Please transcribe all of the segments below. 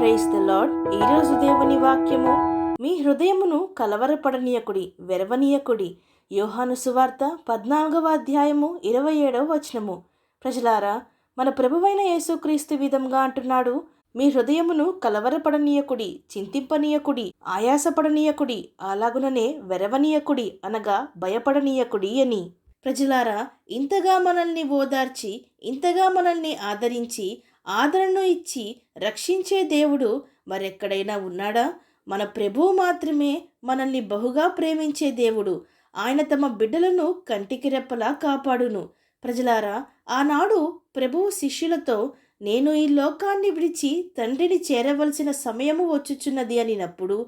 Praise the lord. ఈరోజు దేవుని వాక్యము, మీ హృదయమును కలవరపడనీయకుడి, వెరవనీయకుడి. యోహాను సువార్త 14వ అధ్యాయము 27వ వచనము. ప్రజలారా, మన ప్రభువైన యేసుక్రీస్తు విధంగా అంటున్నాడు, మీ హృదయమును కలవరపడనీయకుడి, చింతింపనీయకుడి, ఆయాసపడనీయకుడి, అలాగుననే వెరవనీయకుడి అనగా భయపడనీయకుడి అని. ప్రజలారా, ఇంతగా మనల్ని ఓదార్చి, ఇంతగా మనల్ని ఆదరించి, ఆదరణను ఇచ్చి రక్షించే దేవుడు మరెక్కడైనా ఉన్నాడా? మన ప్రభువు మాత్రమే మనల్ని బహుగా ప్రేమించే దేవుడు. ఆయన తమ బిడ్డలను కంటికి రెప్పలా కాపాడును. ప్రజలారా, ఆనాడు ప్రభువు శిష్యులతో, నేను ఈ లోకాన్ని విడిచి తండ్రిని చేరవలసిన సమయము వచ్చుచున్నది అనినప్పుడు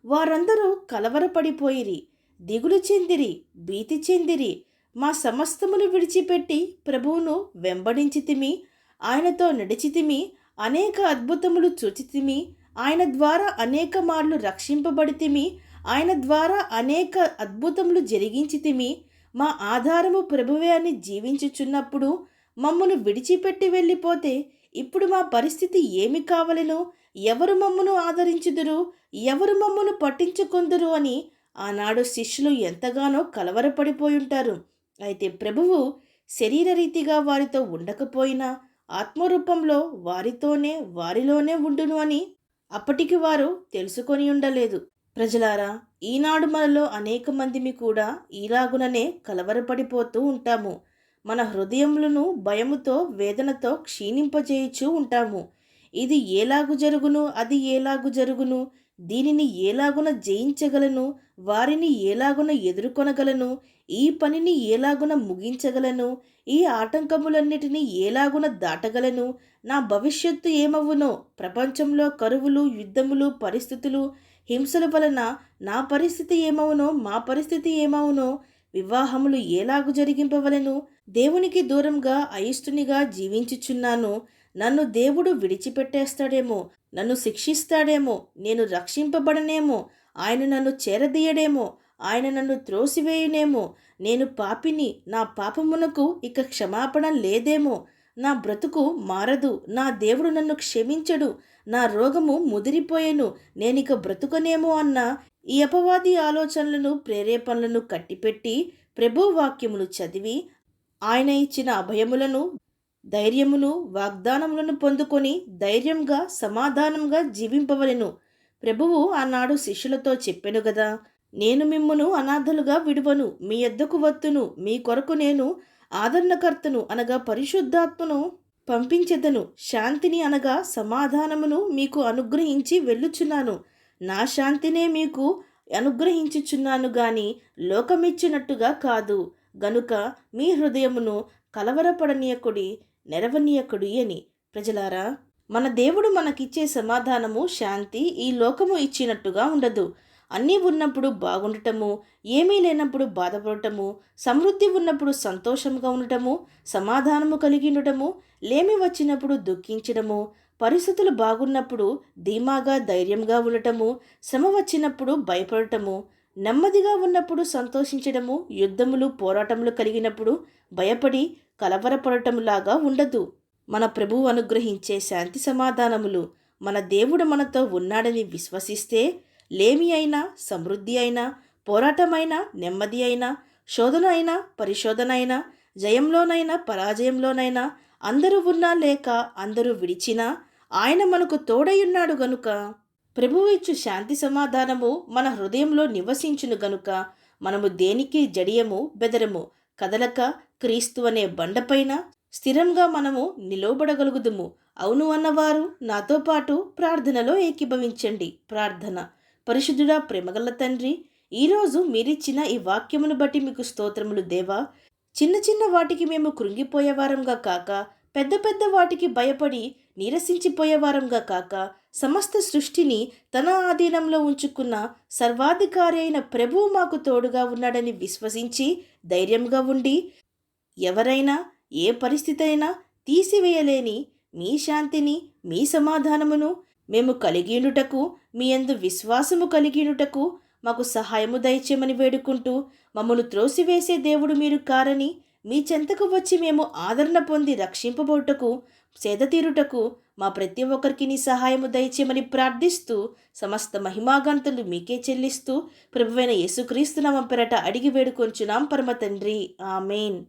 వారందరూ కలవరపడిపోయిరి, దిగులు చెందిరి, భీతి చెందిరి. మా సమస్తమును విడిచిపెట్టి ప్రభువును వెంబడించితిమి, ఆయనతో నడిచితిమి, అనేక అద్భుతములు చూచితిమి, ఆయన ద్వారా అనేక మార్లు రక్షింపబడితిమి, ఆయన ద్వారా అనేక అద్భుతములు జరిగించితిమి, మా ఆధారము ప్రభువే అని జీవించుచున్నప్పుడు మమ్మను విడిచిపెట్టి వెళ్ళిపోతే ఇప్పుడు మా పరిస్థితి ఏమి కావలెను? ఎవరు మమ్మను ఆదరించుదురు? ఎవరు మమ్మను పట్టించుకొందురు అని ఆనాడు శిష్యులు ఎంతగానో కలవరపడిపోయుంటారు. అయితే ప్రభువు శరీరరీతిగా వారితో ఉండకపోయినా ఆత్మరూపంలో వారిలోనే ఉండును అని అప్పటికి వారు తెలుసుకొని ఉండలేదు. ప్రజలారా, ఈనాడు మనలో అనేక మందిమి కూడా ఈలాగుననే కలవరపడిపోతూ ఉంటాము. మన హృదయములను భయముతో, వేదనతో క్షీణింపజేయుచూ ఉంటాము. ఇది ఏలాగు జరుగును, అది ఏలాగు జరుగును, దీనిని ఏలాగున జయించగలను, వారిని ఏలాగున ఎదుర్కొనగలను, ఈ పనిని ఏలాగున ముగించగలను, ఈ ఆటంకములన్నిటినీ ఏలాగున దాటగలను, నా భవిష్యత్తు ఏమవునో, ప్రపంచంలో కరువులు, యుద్ధములు, పరిస్థితులు, హింసల వలన నా పరిస్థితి ఏమవునో, మా పరిస్థితి ఏమవునో, వివాహములు ఏలాగు జరిగింపవలెను, దేవునికి దూరంగా అయిష్టునిగా జీవించుచున్నాను, నన్ను దేవుడు విడిచిపెట్టేస్తాడేమో, నన్ను శిక్షిస్తాడేమో, నేను రక్షింపబడనేమో, ఆయన నన్ను చేరదీయడేమో, ఆయన నన్ను త్రోసివేయునేమో, నేను పాపిని, నా పాపమునకు ఇక క్షమాపణ లేదేమో, నా బ్రతుకు మారదు, నా దేవుడు నన్ను క్షమించడు, నా రోగము ముదిరిపోయేను, నేనిక బ్రతుకనేమో అన్న ఈ అపవాది ఆలోచనలను, ప్రేరేపణలను కట్టిపెట్టి ప్రభు వాక్యములు చదివి ఆయన ఇచ్చిన అభయములను, ధైర్యమును, వాగ్దానములను పొందుకొని ధైర్యంగా, సమాధానంగా జీవింపవలెను. ప్రభువు ఆనాడు శిష్యులతో చెప్పెను గదా, నేను మిమ్మును అనాథలుగా విడువను, మీ యొద్దకు వత్తును, మీ కొరకు నేను ఆదరణకర్తను అనగా పరిశుద్ధాత్మను పంపించెదను, శాంతిని అనగా సమాధానమును మీకు అనుగ్రహించి వెళ్ళుచున్నాను, నా శాంతినే మీకు అనుగ్రహించుచున్నాను గాని లోకమిచ్చినట్టుగా కాదు, గనుక మీ హృదయమును కలవరపడనీయకుడి, నెరవనీయకుడి అని. ప్రజలారా, మన దేవుడు మనకిచ్చే సమాధానము, శాంతి ఈ లోకము ఇచ్చినట్టుగా ఉండదు. అన్నీ ఉన్నప్పుడు బాగుండటము, ఏమీ లేనప్పుడు బాధపడటము, సమృద్ధి ఉన్నప్పుడు సంతోషంగా ఉండటము, సమాధానము కలిగి ఉండటము, లేమి వచ్చినప్పుడు దుఃఖించడము, పరిస్థితులు బాగున్నప్పుడు ధీమాగా, ధైర్యంగా ఉండటము, శ్రమ వచ్చినప్పుడు భయపడటము, నెమ్మదిగా ఉన్నప్పుడు సంతోషించడము, యుద్ధములు, పోరాటములు కలిగినప్పుడు భయపడి కలవరపడటంలాగా ఉండదు. మన ప్రభువు అనుగ్రహించే శాంతి సమాధానములు, మన దేవుడు మనతో ఉన్నాడని విశ్వసిస్తే లేమి అయినా, సమృద్ధి అయినా, పోరాటమైనా, నెమ్మది అయినా, శోధన అయినా, పరిశోధన అయినా, జయంలోనైనా, పరాజయంలోనైనా, అందరూ ఉన్నా లేక అందరూ విడిచినా ఆయన మనకు తోడయున్నాడు గనుక, ప్రభువు ఇచ్చు శాంతి సమాధానము మన హృదయంలో నివసించును గనుక మనము దేనికి జడియము, బెదరము, కదలక క్రీస్తు అనే బండపైన స్థిరంగా మనము నిలవబడగలుగుదుము. అవును అన్నవారు నాతో పాటు ప్రార్థనలో ఏకీభవించండి. ప్రార్థన. పరిశుద్ధుడా, ప్రేమగల తండ్రి, ఈరోజు మీరిచ్చిన ఈ వాక్యమును బట్టి మీకు స్తోత్రములు దేవా. చిన్న చిన్న వాటికి మేము కృంగిపోయేవారంగా కాక, పెద్ద పెద్ద వాటికి భయపడి నీరసించిపోయేవారంగా కాక, సమస్త సృష్టిని తన ఆధీనంలో ఉంచుకున్న సర్వాధికారి అయిన ప్రభువు మాకు తోడుగా ఉన్నాడని విశ్వసించి ధైర్యంగా ఉండి, ఎవరైనా ఏ పరిస్థితి అయినా తీసివేయలేని మీ శాంతిని, మీ సమాధానమును మేము కలిగియుండుటకు, మీ యందు విశ్వాసము కలిగియుండుటకు మాకు సహాయము దయచేయమని వేడుకుంటూ, మమ్మను త్రోసివేసే దేవుడు మీరు కారని, మీ చెంతకు వచ్చి మేము ఆదరణ పొంది రక్షింపబోటకు సేదతీరుటకు మా ప్రతి ఒక్కరికి నీ సహాయము దయచేయమని ప్రార్థిస్తూ సమస్త మహిమాగంతులు మీకే చెల్లిస్తూ ప్రభువైన యేసుక్రీస్తు నామం పేరట అడిగి వేడుకొంచున్నాం పరమ తండ్రి. ఆమేన్.